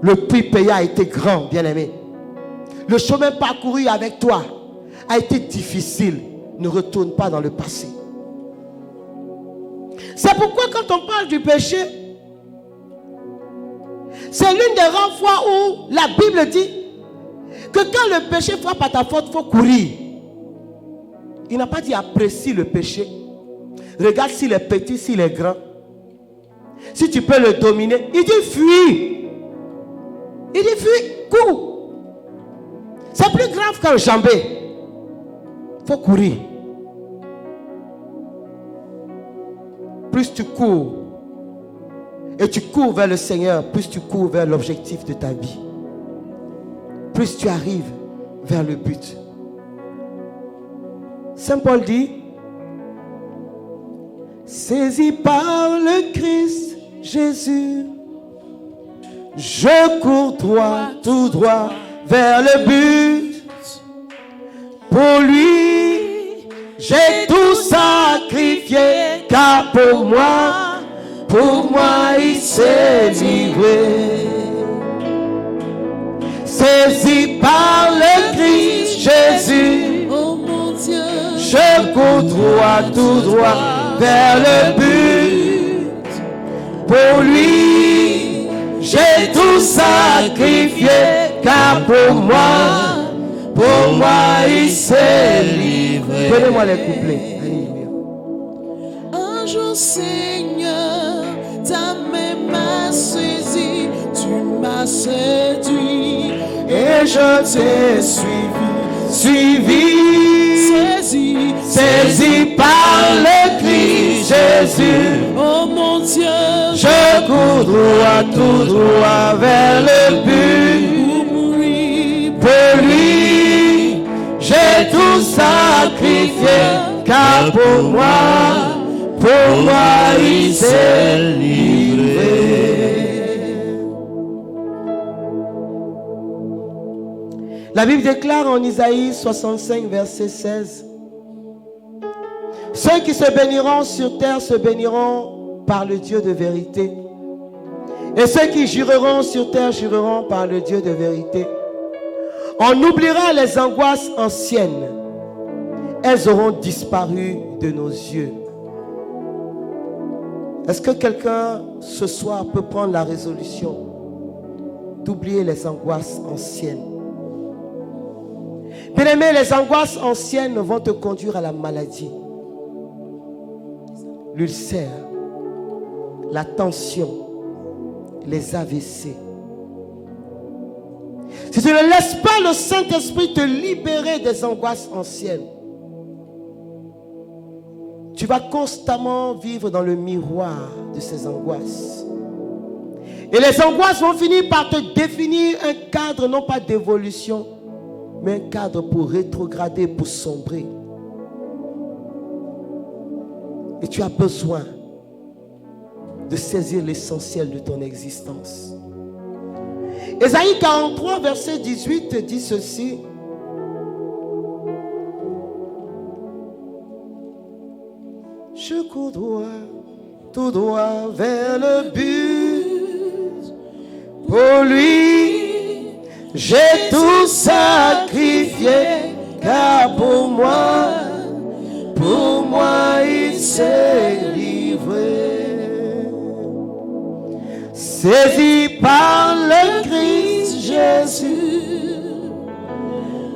Le prix payé a été grand, bien-aimé. Le chemin parcouru avec toi a été difficile. Ne retourne pas dans le passé. C'est pourquoi quand on parle du péché, c'est l'une des rares fois où la Bible dit que quand le péché frappe à ta faute, il faut courir. Il n'a pas dit apprécie le péché. Regarde s'il est petit, s'il est grand. Si tu peux le dominer, il dit fuis. Il dit fuis, cours. C'est plus grave qu'un jambé. Il faut courir. Plus tu cours et tu cours vers le Seigneur, plus tu cours vers l'objectif de ta vie. Plus tu arrives vers le but. Saint Paul dit, saisi par le Christ Jésus, je cours droit, tout droit vers le but. Pour lui, j'ai tout sacrifié, car pour moi il s'est livré. Saisi par le Christ Jésus, Oh mon Dieu, je cours droit, tout droit vers le but. Pour lui, j'ai tout sacrifié, car pour moi il s'est livré. Donnez-moi les couplets. un jour Seigneur, ta main m'a saisi, tu m'as séduit Et je t'ai suivi, saisi par le Christ Jésus. Oh mon Dieu, Je cours droit, tout droit vers le but. pour mourir, Pour lui, j'ai tout sacrifié, car pour moi il s'est livré. La Bible déclare en Isaïe 65, verset 16, ceux qui se béniront sur terre se béniront par le Dieu de vérité. Et ceux qui jureront sur terre jureront par le Dieu de vérité. On oubliera les angoisses anciennes. Elles auront disparu de nos yeux. Est-ce que quelqu'un ce soir peut prendre la résolution d'oublier les angoisses anciennes? Bien-aimé, les angoisses anciennes vont te conduire à la maladie. L'ulcère, la tension, les AVC. Si tu ne laisses pas le Saint-Esprit te libérer des angoisses anciennes, tu vas constamment vivre dans le miroir de ces angoisses. Et les angoisses vont finir par te définir un cadre, non pas d'évolution, mais un cadre pour rétrograder, pour sombrer. Et tu as besoin de saisir l'essentiel de ton existence. Ésaïe 43, verset 18 dit ceci. Je cours droit, tout droit vers le but. Pour lui, j'ai tout sacrifié, car pour moi il s'est livré. Saisi par le Christ Jésus,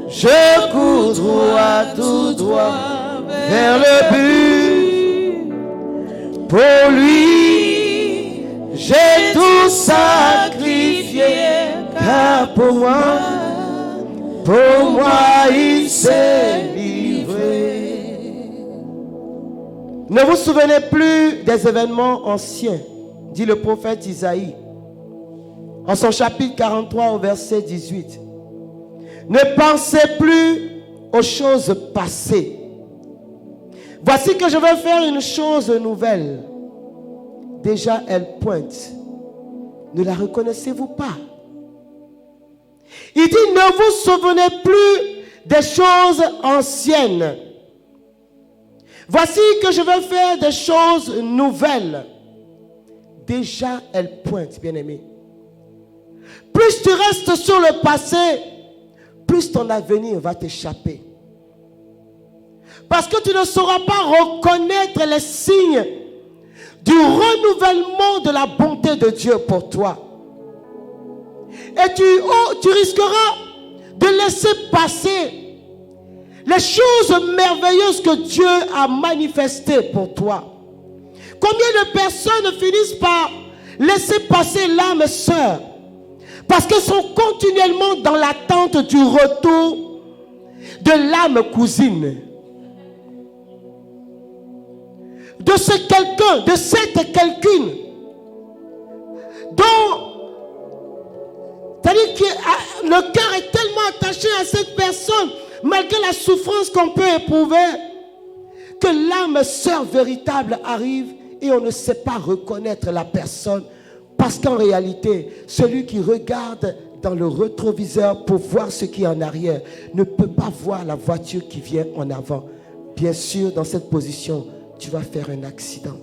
je cours droit, tout droit vers le but. Pour lui, j'ai tout sacrifié, car pour moi il s'est livré. Ne vous souvenez plus des événements anciens, dit le prophète Isaïe, en son chapitre 43 au verset 18. Ne pensez plus aux choses passées. Voici que je vais faire une chose nouvelle. Déjà elle pointe. Ne la reconnaissez-vous pas? Il dit, ne vous souvenez plus des choses anciennes. Voici que je veux faire des choses nouvelles. Déjà, elle pointe, bien-aimé. Plus tu restes sur le passé, plus ton avenir va t'échapper. Parce que tu ne sauras pas reconnaître les signes du renouvellement de la bonté de Dieu pour toi. Et tu risqueras de laisser passer les choses merveilleuses que Dieu a manifestées pour toi. Combien de personnes finissent par laisser passer l'âme sœur parce qu'elles sont continuellement dans l'attente du retour de l'âme cousine. De ce quelqu'un, de cette quelqu'une dont c'est-à-dire que le cœur est tellement attaché à cette personne, malgré la souffrance qu'on peut éprouver, que l'âme sœur véritable arrive et on ne sait pas reconnaître la personne. Parce qu'en réalité, celui qui regarde dans le rétroviseur pour voir ce qui est en arrière ne peut pas voir la voiture qui vient en avant. Bien sûr, dans cette position, tu vas faire un accident.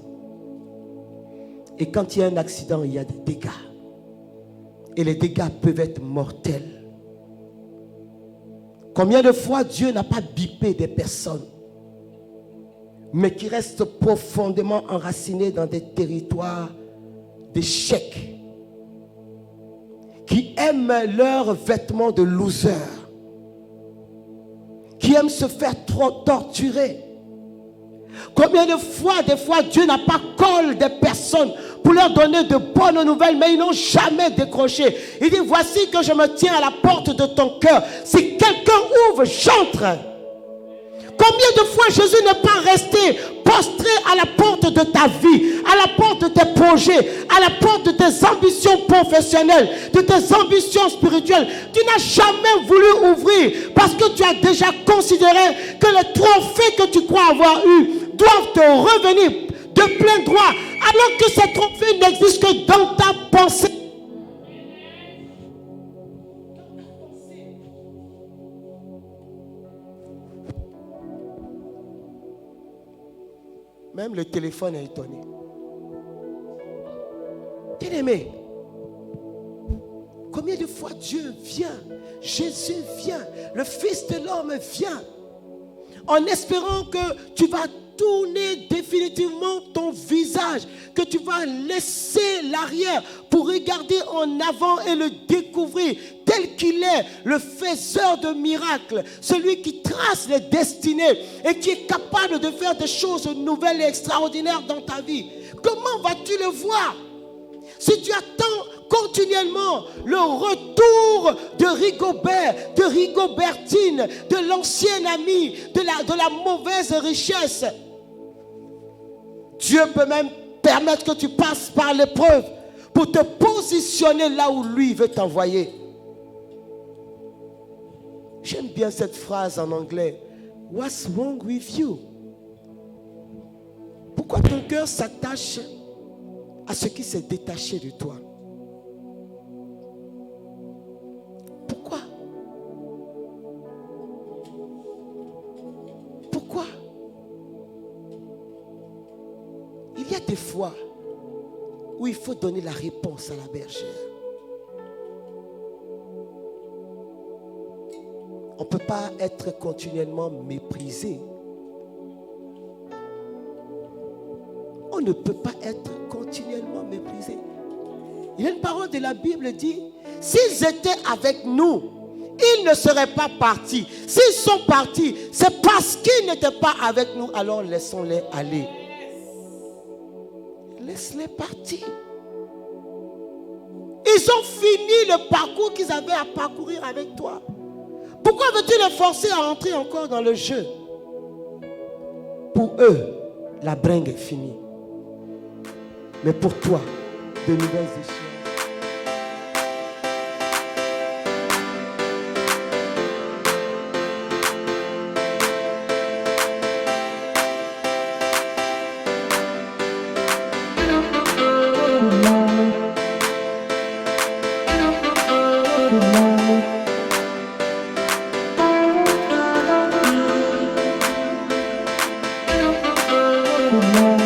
Et quand il y a un accident, il y a des dégâts. Et les dégâts peuvent être mortels. Combien de fois Dieu n'a pas bipé des personnes, mais qui restent profondément enracinés dans des territoires d'échecs, qui aiment leurs vêtements de loser, qui aiment se faire trop torturer. Combien de fois, Dieu n'a pas collé des personnes pour leur donner de bonnes nouvelles, mais ils n'ont jamais décroché. Il dit, voici que je me tiens à la porte de ton cœur. Si quelqu'un ouvre, j'entre. Combien de fois Jésus n'est pas resté prostré à la porte de ta vie, à la porte de tes projets, à la porte de tes ambitions professionnelles, de tes ambitions spirituelles. Tu n'as jamais voulu ouvrir parce que tu as déjà considéré que les trophées que tu crois avoir eus doivent te revenir de plein droit, alors que ces trophées n'existent que dans ta pensée. Même le téléphone est étonné. Bien-aimé, combien de fois Dieu vient, Jésus vient, le Fils de l'homme vient, en espérant que tu vas tourner définitivement ton visage, que tu vas laisser l'arrière pour regarder en avant et le découvrir tel qu'il est, le faiseur de miracles, celui qui trace les destinées et qui est capable de faire des choses nouvelles et extraordinaires dans ta vie. Comment vas-tu le voir si tu attends continuellement le retour de Rigobert, de Rigobertine, de l'ancien ami, de la mauvaise richesse? Dieu peut même permettre que tu passes par l'épreuve pour te positionner là où lui veut t'envoyer. J'aime bien cette phrase en anglais. What's wrong with you? Pourquoi ton cœur s'attache à ce qui s'est détaché de toi? Pourquoi? Pourquoi? Il y a des fois où il faut donner la réponse à la bergère. On ne peut pas être continuellement méprisé. On ne peut pas être continuellement méprisé. Il y a une parole de la Bible qui dit, s'ils étaient avec nous, ils ne seraient pas partis. S'ils sont partis, c'est parce qu'ils n'étaient pas avec nous, alors laissons-les aller. Laisse-les partir. Ils ont fini le parcours qu'ils avaient à parcourir avec toi. Pourquoi veux-tu les forcer à entrer encore dans le jeu? Pour eux, la bringue est finie. Mais pour toi, de nouvelles échéances. Dieu.